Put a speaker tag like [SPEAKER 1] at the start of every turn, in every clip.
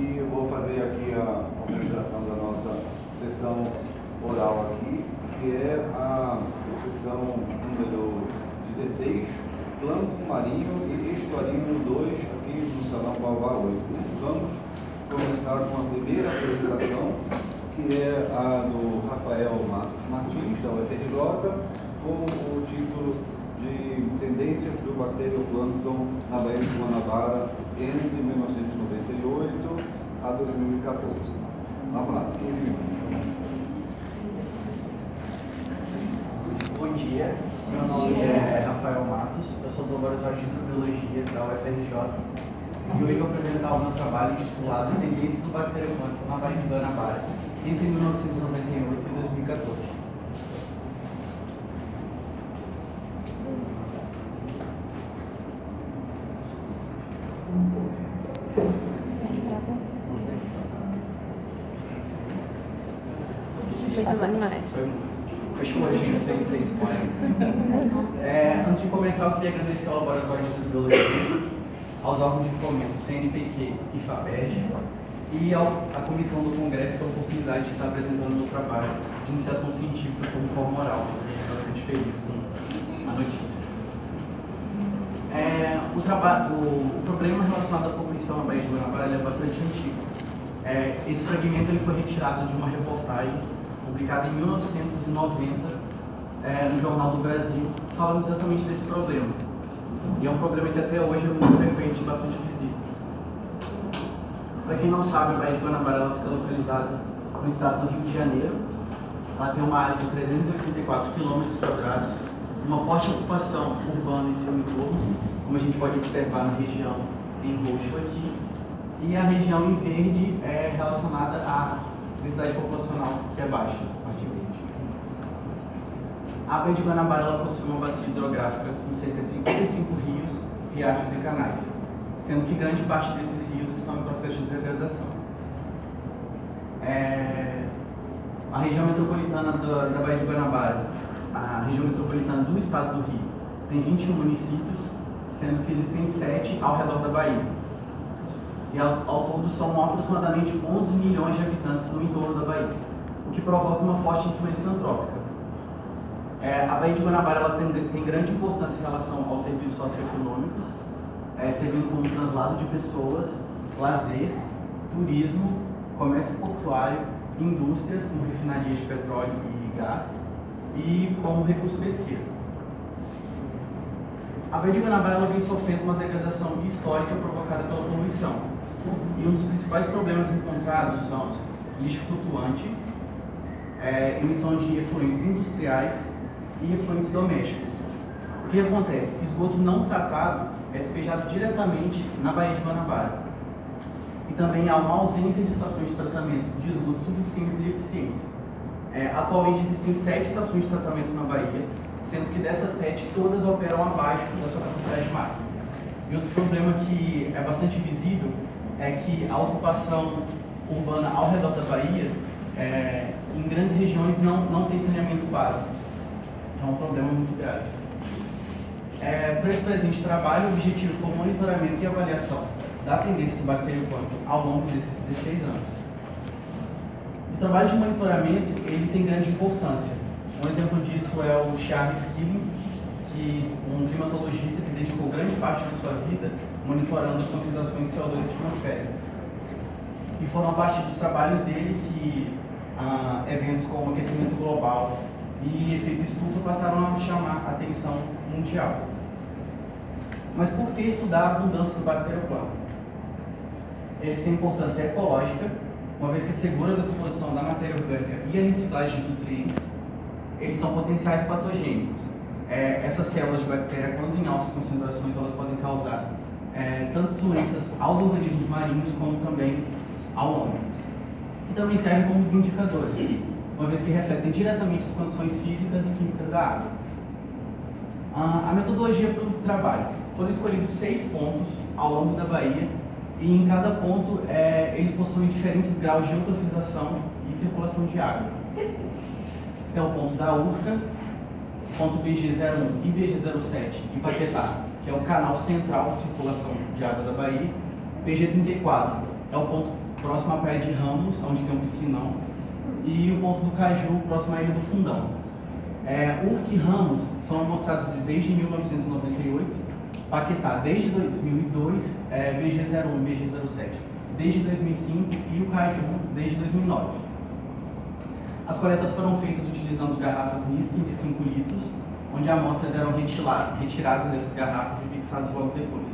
[SPEAKER 1] e eu vou fazer aqui a organização da nossa sessão oral aqui, que é a sessão número 16, Plâncton Marinho e Estuarino 2, aqui no Salão Baobá 8. Vamos começar com a primeira apresentação, que é a do Rafael Matos Martins, da UFRJ, com o título de Tendências do Bacterioplâncton na Baía de Guanabara entre 1998 a 2014. Vamos lá, 15 minutos.
[SPEAKER 2] Bom dia, meu nome é Rafael Matos, eu sou do Laboratório de Microbiologia da UFRJ e hoje eu vou apresentar o meu trabalho intitulado Tendências do Bacterioplâncton na Baía de Guanabara entre 1998 e 2014.
[SPEAKER 3] Os animais.
[SPEAKER 2] Antes de começar, eu queria agradecer ao Laboratório de Microbiologia, aos órgãos de fomento CNPq e FAPERJ e à comissão do Congresso pela oportunidade de estar apresentando o meu trabalho de iniciação científica como forma oral. Estou bastante feliz com a notícia. O problema relacionado à poluição na Baía de Guanabara é bastante antigo. Esse fragmento ele foi retirado de uma reportagem publicada em 1990 no Jornal do Brasil, falando exatamente desse problema. E é um problema que até hoje é muito frequente e bastante visível. Para quem não sabe, a Baía de Guanabara ela fica localizada no estado do Rio de Janeiro. Ela tem uma área de 384 km², uma forte ocupação urbana em seu entorno, como a gente pode observar na região em roxo aqui, e a região em verde é relacionada à densidade populacional, que é baixa, parte verde. A Baía de Guanabara ela possui uma bacia hidrográfica com cerca de 55 rios, riachos e canais, sendo que grande parte desses rios estão em processo de degradação. A região metropolitana da Baía de Guanabara, a região metropolitana do estado do Rio, tem 21 municípios, sendo que existem 7 ao redor da Bahia. E ao todo são aproximadamente 11 milhões de habitantes no entorno da Bahia, o que provoca uma forte influência antrópica. A Baía de Guanabara ela tem grande importância em relação aos serviços socioeconômicos, servindo como translado de pessoas, lazer, turismo, comércio portuário, indústrias como refinarias de petróleo e gás e como recurso pesqueiro. A Baía de Guanabara ela vem sofrendo uma degradação histórica provocada pela poluição. E um dos principais problemas encontrados são lixo flutuante, emissão de efluentes industriais e efluentes domésticos. O que acontece? Esgoto não tratado é despejado diretamente na Baía de Guanabara. E também há uma ausência de estações de tratamento de esgoto suficientes e eficientes. Atualmente existem 7 estações de tratamento na Bahia, sendo que dessas 7 todas operam abaixo da sua capacidade máxima. E outro problema que é bastante visível é que a ocupação urbana ao redor da Bahia, em grandes regiões, não tem saneamento básico. Então é um problema muito grave. Para esse presente trabalho, o objetivo foi o monitoramento e avaliação da tendência do bacterioplâncton ao longo desses 16 anos. O trabalho de monitoramento ele tem grande importância. Um exemplo disso é o Charles Killing, um climatologista que dedicou grande parte da sua vida monitorando as concentrações de CO2 na atmosfera. E foram a partir dos trabalhos dele que eventos como aquecimento global e efeito estufa passaram a chamar a atenção mundial. Mas por que estudar a abundância do bacterioplâncton? Eles têm importância ecológica, uma vez que assegura a decomposição da matéria orgânica e a reciclagem de nutrientes. Eles são potenciais patogênicos. Essas células de bactéria, quando em altas concentrações, elas podem causar tanto doenças aos organismos marinhos como também ao homem. E também servem como indicadores, uma vez que refletem diretamente as condições físicas e químicas da água. A metodologia para o trabalho. Foram escolhidos 6 pontos ao longo da Bahia e em cada ponto eles possuem diferentes graus de eutrofização e circulação de água. É o ponto da Urca, ponto BG01 e BG07 em Paquetá, que é o canal central de circulação de água da Bahia. BG34 é o ponto próximo à praia de Ramos, onde tem um piscinão, e o ponto do Caju, próximo à Ilha do Fundão. Urque e Ramos são amostrados desde 1998, Paquetá desde 2002, BG01 e BG07 desde 2005 e o Caju desde 2009. As coletas foram feitas utilizando garrafas Niskin de 5 litros, onde amostras eram retiradas dessas garrafas e fixadas logo depois.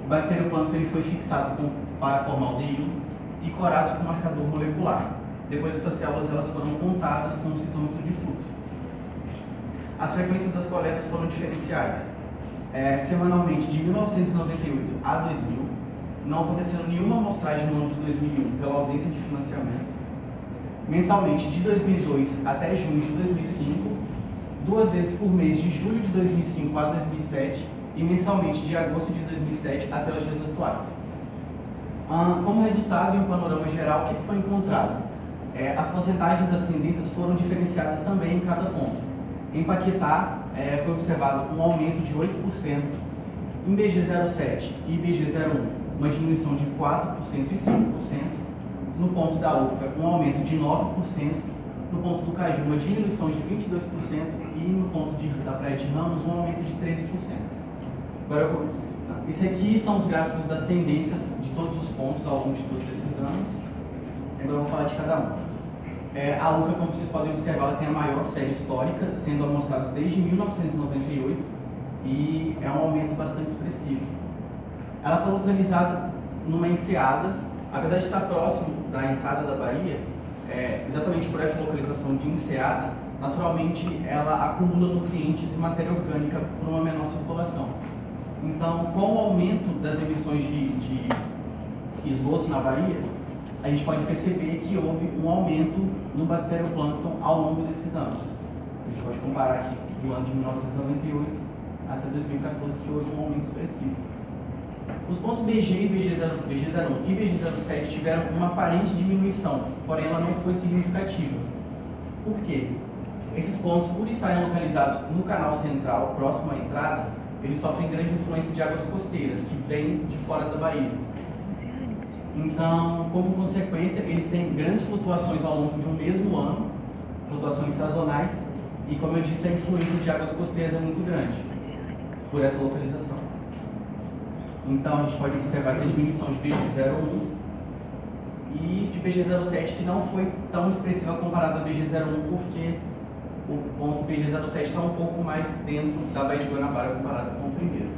[SPEAKER 2] O bacterioplâncton ele foi fixado com paraformaldeído e corados com marcador molecular. Depois essas células elas foram contadas com um citômetro de fluxo. As frequências das coletas foram diferenciais. Semanalmente, de 1998 a 2000, não acontecendo nenhuma amostragem no ano de 2001 pela ausência de financiamento. Mensalmente, de 2002 até junho de 2005, 2 vezes por mês de julho de 2005 a 2007 e mensalmente de agosto de 2007 até os dias atuais. Como resultado e um panorama geral, o que foi encontrado? As porcentagens das tendências foram diferenciadas também em cada ponto. Em Paquetá, foi observado um aumento de 8%, em BG07 e BG01, uma diminuição de 4% e 5%, no ponto da Urca, um aumento de 9%, no ponto do Caju, uma diminuição de 22% e no ponto da praia de Ramos, um aumento de 13%. Agora, isso aqui são os gráficos das tendências de todos os pontos ao longo de todos esses anos. Agora eu vou falar de cada um. A Urca, como vocês podem observar, ela tem a maior série histórica, sendo amostrados desde 1998 e é um aumento bastante expressivo. Ela está localizada numa enseada, apesar de estar próximo da entrada da baía, exatamente por essa localização de enseada, naturalmente ela acumula nutrientes e matéria orgânica por uma menor circulação. Então, com o aumento das emissões de esgoto na baía, a gente pode perceber que houve um aumento no bacterioplâncton ao longo desses anos. A gente pode comparar aqui do ano de 1998 até 2014, que houve um aumento expressivo. Os pontos BG, BG01 e BG07 tiveram uma aparente diminuição, porém ela não foi significativa. Por quê? Esses pontos, por estarem localizados no canal central, próximo à entrada, eles sofrem grande influência de águas costeiras, que vêm de fora da baía. Então, como consequência, eles têm grandes flutuações ao longo de um mesmo ano, flutuações sazonais, e como eu disse, a influência de águas costeiras é muito grande, por essa localização. Então, a gente pode observar essa diminuição de BG01 e de BG07, que não foi tão expressiva comparada a BG01, porque o ponto BG07 está um pouco mais dentro da Baía de Guanabara comparado com o primeiro.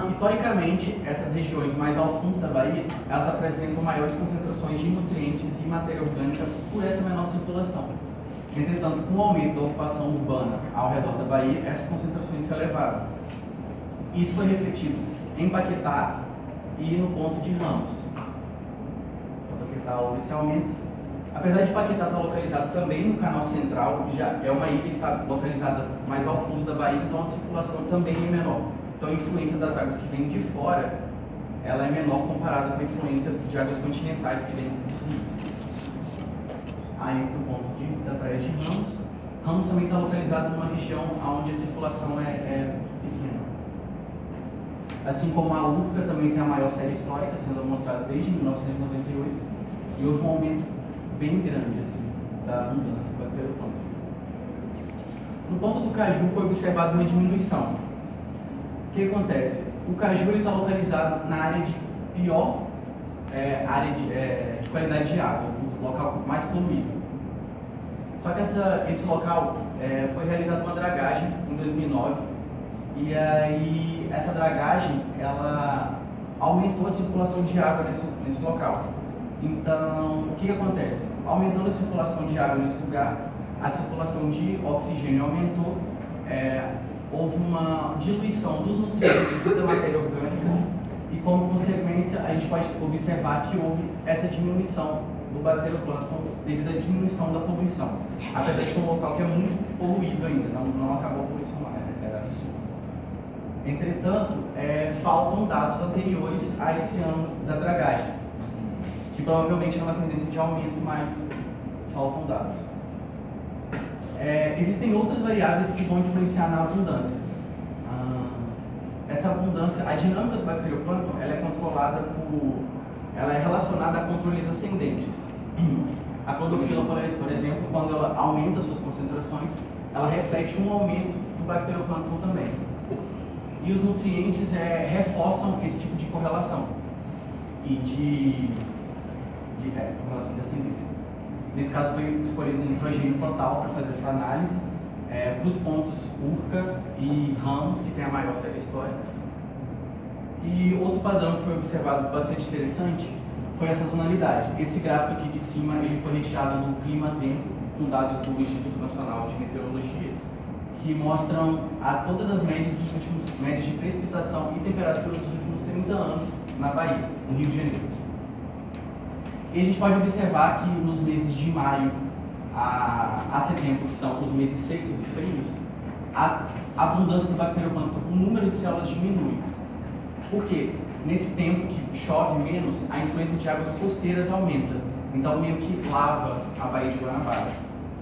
[SPEAKER 2] Historicamente, essas regiões mais ao fundo da baía, elas apresentam maiores concentrações de nutrientes e matéria orgânica por essa menor circulação. Entretanto, com o aumento da ocupação urbana ao redor da baía, essas concentrações se elevaram. Isso foi refletido em Paquetá e no ponto de Ramos. Em Paquetá houve esse aumento. Apesar de Paquetá estar localizado também no canal central, já é uma ilha que está localizada mais ao fundo da baía, então a circulação também é menor. Então a influência das águas que vêm de fora, ela é menor comparada com a influência de águas continentais que vêm dos rios. Aí para o ponto da praia de Ramos. Ramos também está localizado numa região onde a circulação é pequena. Assim como a Urca também tem a maior série histórica, sendo mostrada desde 1998, e houve um aumento bem grande assim, da abundância do bacterioplâncton. No ponto do Caju foi observada uma diminuição. O que acontece? O Caju está localizado na área de pior área de qualidade de água, o local mais poluído. Só que esse local foi realizada uma dragagem em 2009 e aí essa dragagem ela aumentou a circulação de água nesse local. Então, o que acontece? Aumentando a circulação de água nesse lugar, a circulação de oxigênio aumentou, houve uma diluição dos nutrientes e da matéria orgânica e, como consequência, a gente pode observar que houve essa diminuição do bacterioplâncton devido à diminuição da poluição. Apesar de ser um local que é muito poluído ainda, não acabou a poluição isso. Entretanto, faltam dados anteriores a esse ano da dragagem, que provavelmente é uma tendência de aumento, mas faltam dados. Existem outras variáveis que vão influenciar na abundância. Essa abundância, a dinâmica do bacterioplâncton, ela é controlada ela é relacionada a controles ascendentes. A clorofila, por exemplo, quando ela aumenta suas concentrações, ela reflete um aumento do bacterioplâncton também. E os nutrientes reforçam esse tipo de correlação e correlação de ascendência. Nesse caso foi escolhido o nitrogênio total para fazer essa análise para os pontos Urca e Ramos, que tem a maior série histórica. E outro padrão que foi observado bastante interessante foi a sazonalidade. Esse gráfico aqui de cima ele foi retirado no Clima-Tempo, com dados do Instituto Nacional de Meteorologia, que mostram todas as médias de precipitação e temperatura dos últimos 30 anos na Bahia, no Rio de Janeiro. E a gente pode observar que nos meses de maio a setembro, que são os meses secos e frios, a abundância do bacterioplâncton, o número de células diminui. Por quê? Nesse tempo que chove menos, a influência de águas costeiras aumenta. Então, meio que lava a Baía de Guanabara.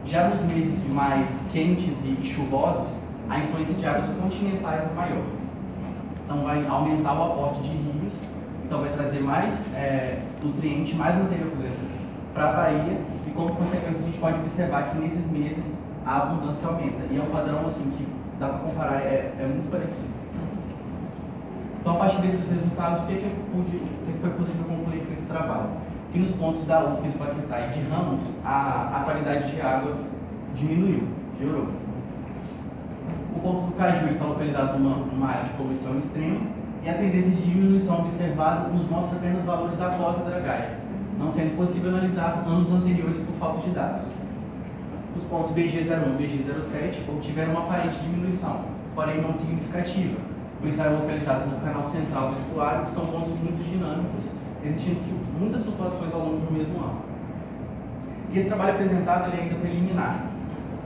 [SPEAKER 2] Já nos meses mais quentes e chuvosos, a influência de águas continentais é maior. Então, vai aumentar o aporte de rios, então vai trazer mais nutriente, mais matéria orgânica para a Bahia, e como consequência a gente pode observar que nesses meses a abundância aumenta. E é um padrão assim que dá para comparar, é muito parecido. Então, a partir desses resultados, o que foi possível concluir com esse trabalho? Que nos pontos da Urca, de Paquetá e de Ramos, a qualidade de água diminuiu, piorou. O ponto do Caju está localizado numa área de poluição extrema, e a tendência de diminuição observada nos mostra apenas valores após a dragagem, não sendo possível analisar anos anteriores por falta de dados. Os pontos BG01 e BG07 obtiveram uma aparente diminuição, porém não significativa, pois estavam localizados no canal central do estuário, que são pontos muito dinâmicos, existindo muitas flutuações ao longo do mesmo ano. E esse trabalho apresentado ele é ainda preliminar.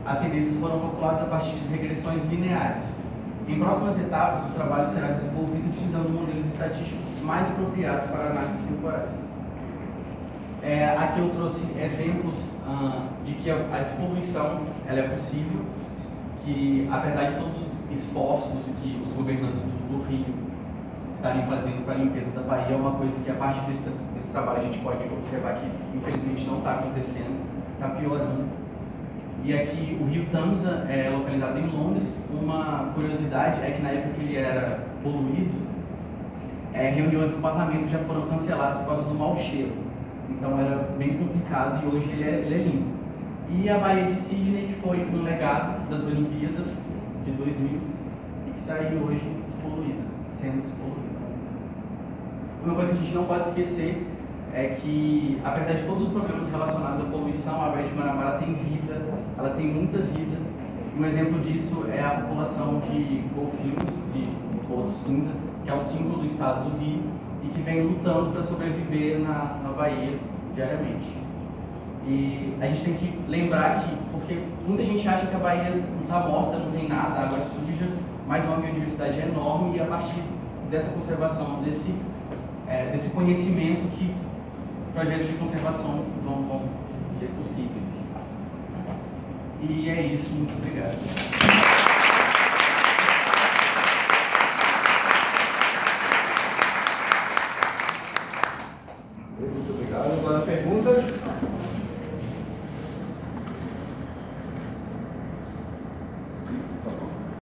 [SPEAKER 2] As tendências foram calculadas a partir de regressões lineares. Em próximas etapas, o trabalho será desenvolvido utilizando modelos estatísticos mais apropriados para análises temporais. Aqui eu trouxe exemplos de que a despoluição ela é possível, que apesar de todos os esforços que os governantes do Rio estarem fazendo para a limpeza da Bahia, é uma coisa que a partir desse trabalho a gente pode observar que infelizmente não está acontecendo, está piorando. E aqui o Rio Tamisa é localizado em Londres. Uma curiosidade é que na época que ele era poluído, reuniões do parlamento já foram canceladas por causa do mau cheiro. Então era bem complicado, e hoje ele é limpo. E a Baía de Sydney, que foi um legado das Olimpíadas de 2000 e que está aí hoje despoluída, sendo despoluída. Uma coisa que a gente não pode esquecer é que, apesar de todos os problemas relacionados à poluição, a Baía de Guanabara tem vida, ela tem muita vida. Um exemplo disso é a população de golfinhos, de boto cinza, que é o símbolo do estado do Rio e que vem lutando para sobreviver na Bahia diariamente. E a gente tem que lembrar que, porque muita gente acha que a Bahia não está morta, não tem nada, a água é suja, mas uma biodiversidade é enorme, e a partir dessa conservação, desse conhecimento que projetos de conservação vão ser possíveis. E é isso, muito obrigado.